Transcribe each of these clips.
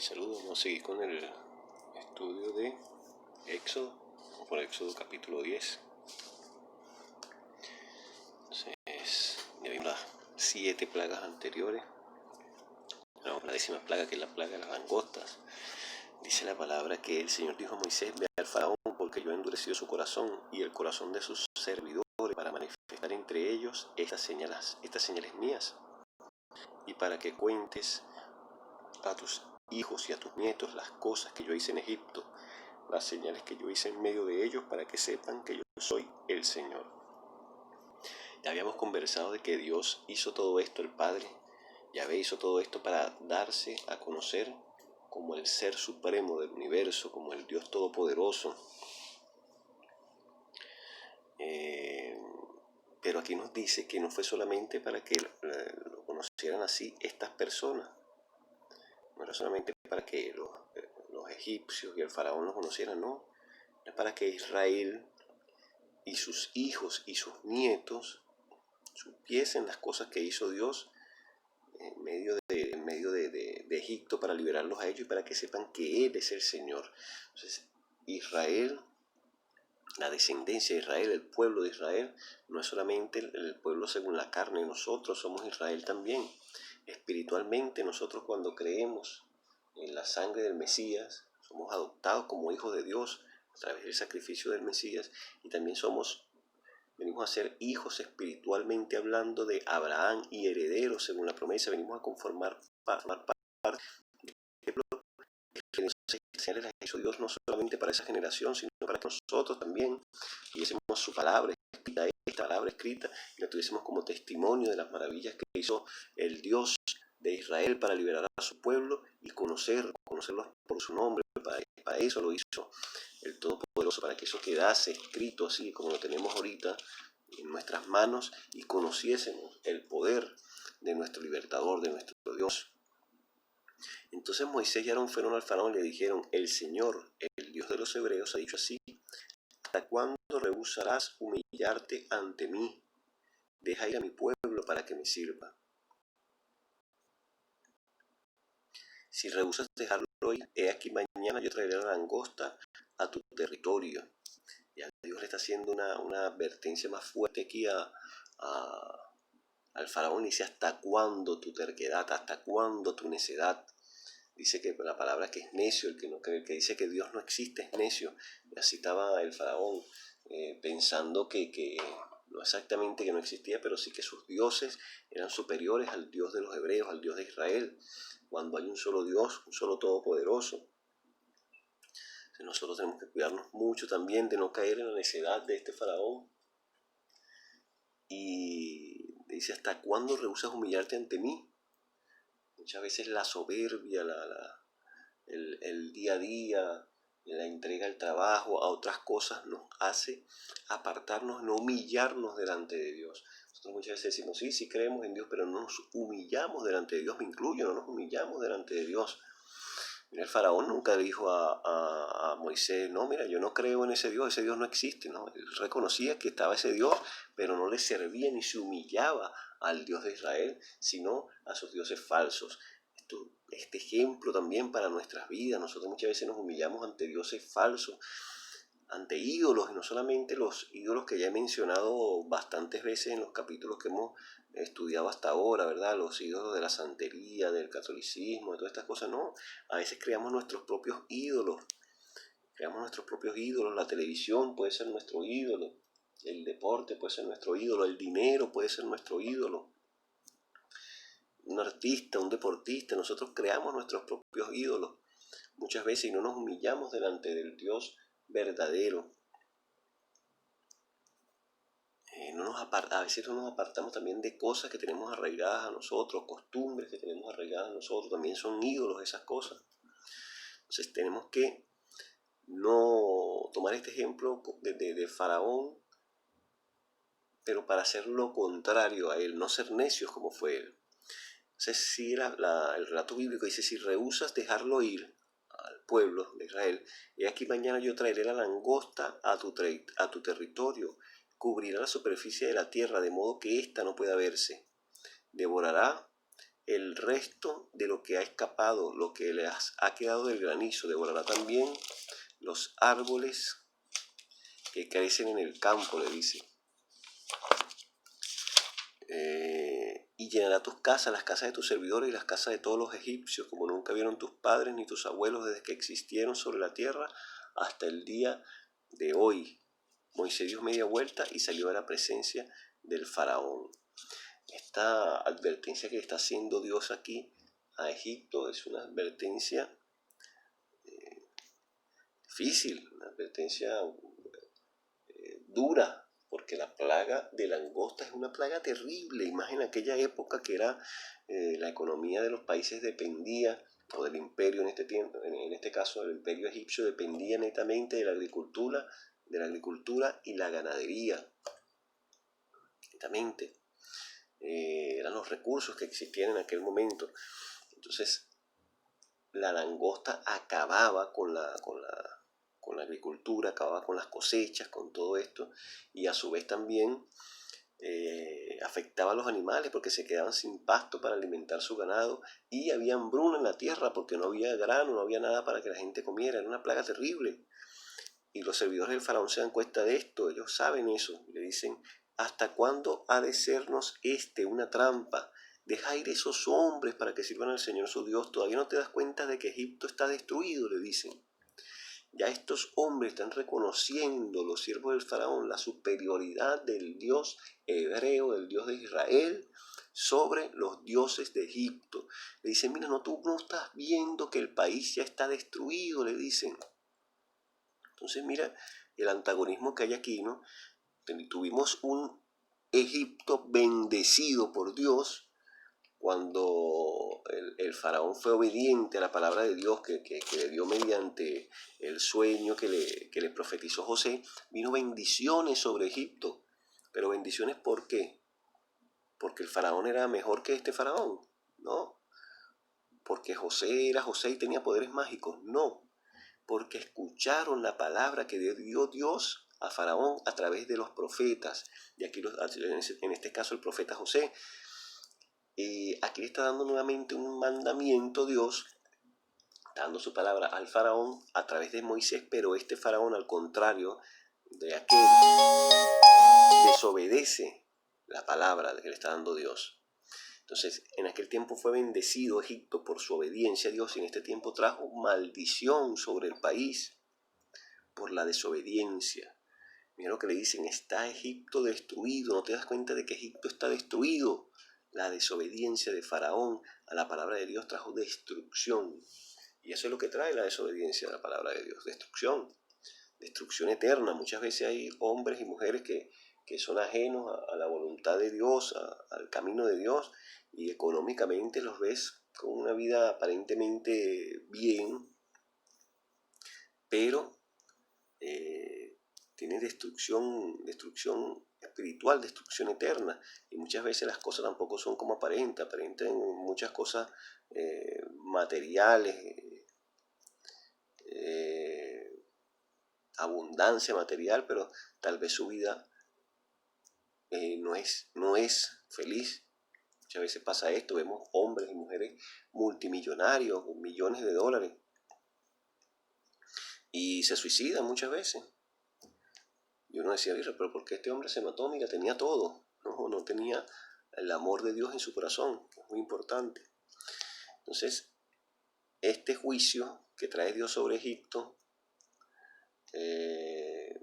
Saludos, vamos a seguir con el estudio de Éxodo, por Éxodo capítulo 10. Entonces, ya vimos las 7 plagas anteriores. Vamos a la 10ª plaga, que es la plaga de las langostas. Dice la palabra que el Señor dijo a Moisés: ve al faraón, porque yo he endurecido su corazón y el corazón de sus servidores para manifestar entre ellos estas señales mías, y para que cuentes a tus hijos y a tus nietos las cosas que yo hice en Egipto, las señales que yo hice en medio de ellos, para que sepan que yo soy el Señor. Ya habíamos conversado de que Dios hizo todo esto, el Padre Yahvé hizo todo esto para darse a conocer como el Ser Supremo del universo, como el Dios Todopoderoso. Pero aquí nos dice que no fue solamente para que lo conocieran así estas personas, no era solamente para que los egipcios y el faraón lo conocieran, no, era para que Israel y sus hijos y sus nietos supiesen las cosas que hizo Dios en medio de Egipto para liberarlos a ellos y para que sepan que Él es el Señor. Entonces, Israel, la descendencia de Israel, el pueblo de Israel, no es solamente el pueblo según la carne, nosotros somos Israel también. Espiritualmente, nosotros cuando creemos en la sangre del Mesías, somos adoptados como hijos de Dios a través del sacrificio del Mesías, y también venimos a ser hijos espiritualmente hablando de Abraham y herederos según la promesa. Venimos a formar parte de las señales las hizo Dios no solamente para esa generación, sino para que nosotros también tuviésemos su palabra escrita, esta palabra escrita, y la tuviésemos como testimonio de las maravillas que hizo el Dios de Israel para liberar a su pueblo y conocerlos por su nombre. Para eso lo hizo el Todopoderoso, para que eso quedase escrito así como lo tenemos ahorita en nuestras manos, y conociésemos el poder de nuestro libertador, de nuestro Dios. Entonces Moisés y Aarón fueron al faraón y le dijeron: el Señor, el Dios de los hebreos, ha dicho así: ¿hasta cuándo rehusarás humillarte ante mí? Deja ir a mi pueblo para que me sirva. Si rehusas dejarlo ir, he aquí mañana yo traeré la langosta a tu territorio. Ya Dios le está haciendo una advertencia más fuerte aquí al faraón. Dice: ¿hasta cuándo tu terquedad? ¿Hasta cuándo tu necedad? Dice que la palabra que es necio, el que no cree, el que dice que Dios no existe, es necio. Así estaba el faraón, pensando que no exactamente que no existía, pero sí que sus dioses eran superiores al Dios de los hebreos, al Dios de Israel, cuando hay un solo Dios, un solo todopoderoso. Nosotros tenemos que cuidarnos mucho también de no caer en la necedad de este faraón. Y dice: ¿hasta cuándo rehusas humillarte ante mí? Muchas veces la soberbia, el día a día, la entrega al trabajo, a otras cosas, nos hace apartarnos, no humillarnos delante de Dios. Nosotros muchas veces decimos: sí creemos en Dios, pero no nos humillamos delante de Dios. Me incluyo, no nos humillamos delante de Dios. Mira, el faraón nunca dijo a Moisés: no, mira, yo no creo en ese Dios no existe. No, él reconocía que estaba ese Dios, pero no le servía ni se humillaba al Dios de Israel, sino a sus dioses falsos. Este ejemplo también para nuestras vidas. Nosotros muchas veces nos humillamos ante dioses falsos, ante ídolos, y no solamente los ídolos que ya he mencionado bastantes veces en los capítulos que hemos estudiado hasta ahora, ¿verdad? Los ídolos de la santería, del catolicismo, de todas estas cosas, no. A veces creamos nuestros propios ídolos, la televisión puede ser nuestro ídolo, el deporte puede ser nuestro ídolo, el dinero puede ser nuestro ídolo. Un artista, un deportista, nosotros creamos nuestros propios ídolos muchas veces y no nos humillamos delante del Dios verdadero. A veces no nos apartamos también de cosas que tenemos arraigadas a nosotros, costumbres que tenemos arraigadas a nosotros, también son ídolos esas cosas. Entonces tenemos que no tomar este ejemplo de Faraón, pero para hacer lo contrario a él, no ser necios como fue él. Entonces sí, el relato bíblico dice: si rehusas dejarlo ir al pueblo de Israel, he aquí mañana yo traeré la langosta a tu territorio, cubrirá la superficie de la tierra, de modo que ésta no pueda verse. Devorará el resto de lo que ha escapado, lo que le ha quedado del granizo. Devorará también los árboles que crecen en el campo, le dice. Y llenará tus casas, las casas de tus servidores y las casas de todos los egipcios, como nunca vieron tus padres ni tus abuelos desde que existieron sobre la tierra hasta el día de hoy. Moisés dio media vuelta y salió a la presencia del faraón. Esta advertencia que está haciendo Dios aquí a Egipto es una advertencia difícil, una advertencia dura, porque la plaga de langosta es una plaga terrible. Imagina aquella época que era la economía de los países dependía, o del imperio en este tiempo, en este caso el imperio egipcio dependía netamente de la agricultura y la ganadería. Netamente. Eran los recursos que existían en aquel momento. Entonces, la langosta acababa con la agricultura, acababa con las cosechas, con todo esto, y a su vez también afectaba a los animales porque se quedaban sin pasto para alimentar su ganado, y había hambruna en la tierra porque no había grano, no había nada para que la gente comiera. Era una plaga terrible. Y los servidores del faraón se dan cuenta de esto, ellos saben eso, le dicen: ¿hasta cuándo ha de sernos una trampa? Deja ir esos hombres para que sirvan al Señor su Dios. ¿Todavía no te das cuenta de que Egipto está destruido?, le dicen. Ya estos hombres están reconociendo, los siervos del faraón, la superioridad del Dios hebreo, del Dios de Israel, sobre los dioses de Egipto. Le dicen: mira, tú no estás viendo que el país ya está destruido, le dicen. Entonces mira el antagonismo que hay aquí, ¿no? Tuvimos un Egipto bendecido por Dios cuando el faraón fue obediente a la palabra de Dios que le dio mediante el sueño que le profetizó José. Vino bendiciones sobre Egipto. Pero bendiciones, ¿por qué? Porque el faraón era mejor que este faraón, ¿no? Porque José era José y tenía poderes mágicos, no. Porque escucharon la palabra que dio Dios a Faraón a través de los profetas. Y aquí en este caso el profeta José. Aquí le está dando nuevamente un mandamiento Dios, dando su palabra al Faraón a través de Moisés, pero este Faraón, al contrario de aquel, desobedece la palabra que le está dando Dios. Entonces, en aquel tiempo fue bendecido Egipto por su obediencia a Dios, y en este tiempo trajo maldición sobre el país por la desobediencia. Mira lo que le dicen: está Egipto destruido. ¿No te das cuenta de que Egipto está destruido? La desobediencia de Faraón a la palabra de Dios trajo destrucción. Y eso es lo que trae la desobediencia a la palabra de Dios: destrucción eterna. Muchas veces hay hombres y mujeres que son ajenos a la voluntad de Dios, al camino de Dios, y económicamente los ves con una vida aparentemente bien, pero tiene destrucción espiritual, destrucción eterna. Y muchas veces las cosas tampoco son como aparentan muchas cosas materiales, abundancia material, pero tal vez su vida no es feliz. Muchas veces pasa esto, vemos hombres y mujeres multimillonarios, con millones de dólares, y se suicidan muchas veces. Y uno decía: pero ¿por qué este hombre se mató? Mira, tenía todo. No tenía el amor de Dios en su corazón, que es muy importante. Entonces, este juicio que trae Dios sobre Egipto es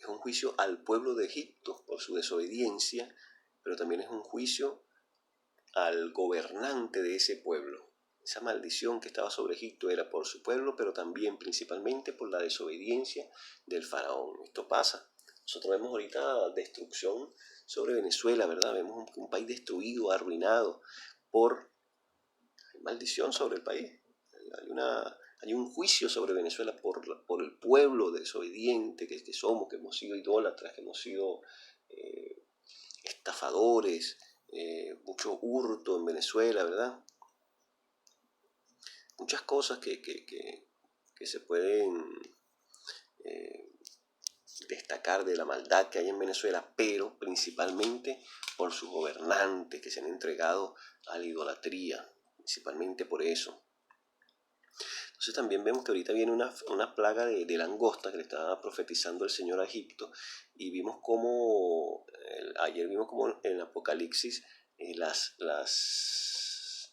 un juicio al pueblo de Egipto por su desobediencia, pero también es un juicio al gobernante de ese pueblo. Esa maldición que estaba sobre Egipto era por su pueblo, pero también principalmente por la desobediencia del faraón. Esto pasa. Nosotros vemos ahorita destrucción sobre Venezuela, ¿verdad? Vemos un país destruido, arruinado por maldición sobre el país. Hay un juicio sobre Venezuela por el pueblo desobediente que somos, que hemos sido idólatras, que hemos sido estafadores, mucho hurto en Venezuela, ¿verdad? Muchas cosas que se pueden destacar de la maldad que hay en Venezuela, pero principalmente por sus gobernantes que se han entregado a la idolatría, principalmente por eso. Entonces también vemos que ahorita viene una plaga de langosta que le estaba profetizando el Señor a Egipto, y vimos como, ayer vimos como en Apocalipsis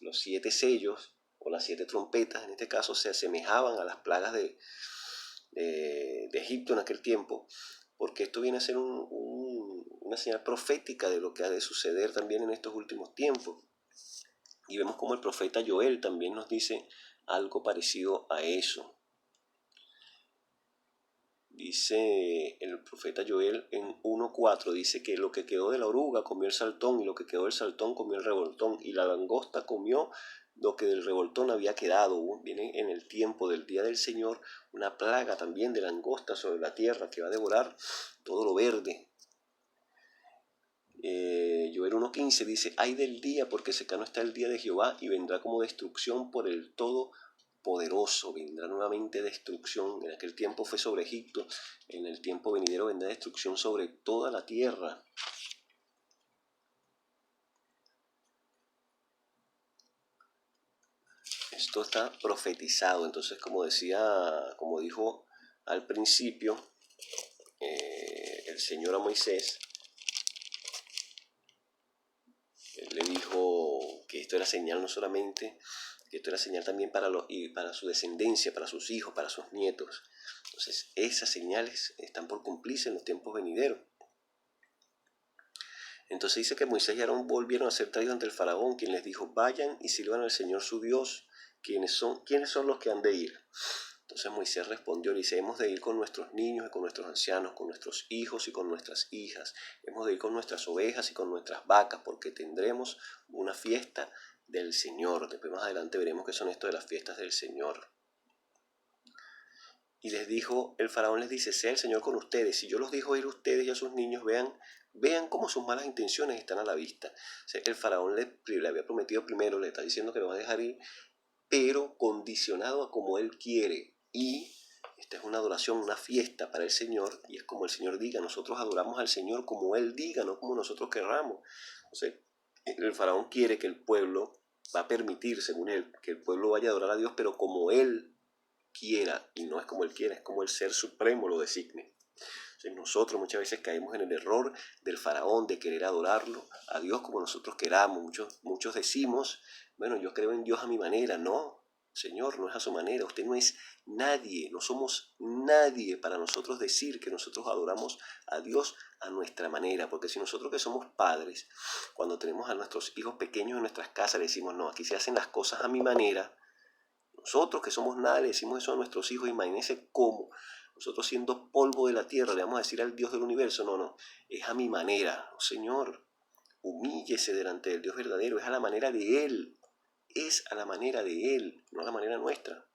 los 7 sellos o las 7 trompetas en este caso se asemejaban a las plagas de Egipto en aquel tiempo, porque esto viene a ser una señal profética de lo que ha de suceder también en estos últimos tiempos. Y vemos como el profeta Joel también nos dice algo parecido a eso. Dice el profeta Joel en 1:4, dice que lo que quedó de la oruga comió el saltón, y lo que quedó del saltón comió el revoltón, y la langosta comió lo que del revoltón había quedado. Viene en el tiempo del día del Señor una plaga también de langosta sobre la tierra que va a devorar todo lo verde. Joel 1:15 dice: ay del día, porque cercano está el día de Jehová, y vendrá como destrucción por el Todopoderoso. Vendrá nuevamente destrucción. En aquel tiempo fue sobre Egipto, en el tiempo venidero vendrá destrucción sobre toda la tierra. Esto está profetizado. Entonces, como dijo al principio el Señor a Moisés, él le dijo que esto era señal no solamente, que esto era señal también para su descendencia, para sus hijos, para sus nietos. Entonces, esas señales están por cumplirse en los tiempos venideros. Entonces dice que Moisés y Aarón volvieron a ser traídos ante el faraón, quien les dijo: vayan y sirvan al Señor su Dios. ¿Quiénes son los que han de ir? Entonces Moisés respondió, le dice: hemos de ir con nuestros niños y con nuestros ancianos, con nuestros hijos y con nuestras hijas. Hemos de ir con nuestras ovejas y con nuestras vacas, porque tendremos una fiesta del Señor. Después más adelante veremos qué son esto de las fiestas del Señor. Y el faraón les dice: sea el Señor con ustedes. Si yo los dejo ir a ustedes y a sus niños, vean cómo sus malas intenciones están a la vista. O sea, el faraón le había prometido primero, le está diciendo que lo va a dejar ir, pero condicionado a como él quiere. Y esta es una adoración, una fiesta para el Señor, y es como el Señor diga. Nosotros adoramos al Señor como él diga, no como nosotros querramos. Entonces, el faraón quiere que el pueblo, va a permitir, según él, que el pueblo vaya a adorar a Dios, pero como él quiera, y no es como él quiera, es como el ser supremo lo designe. Entonces, nosotros muchas veces caemos en el error del faraón de querer adorarlo a Dios como nosotros queramos. Muchos decimos: bueno, yo creo en Dios a mi manera. No, Señor, no es a su manera. Usted no es nadie, no somos nadie para nosotros decir que nosotros adoramos a Dios a nuestra manera. Porque si nosotros, que somos padres, cuando tenemos a nuestros hijos pequeños en nuestras casas, le decimos: no, aquí se hacen las cosas a mi manera. Nosotros, que somos nada, le decimos eso a nuestros hijos. Imagínense cómo nosotros, siendo polvo de la tierra, le vamos a decir al Dios del universo: no, es a mi manera. No, Señor, humíllese delante del Dios verdadero. Es a la manera de Él. Es a la manera de Él, no a la manera nuestra.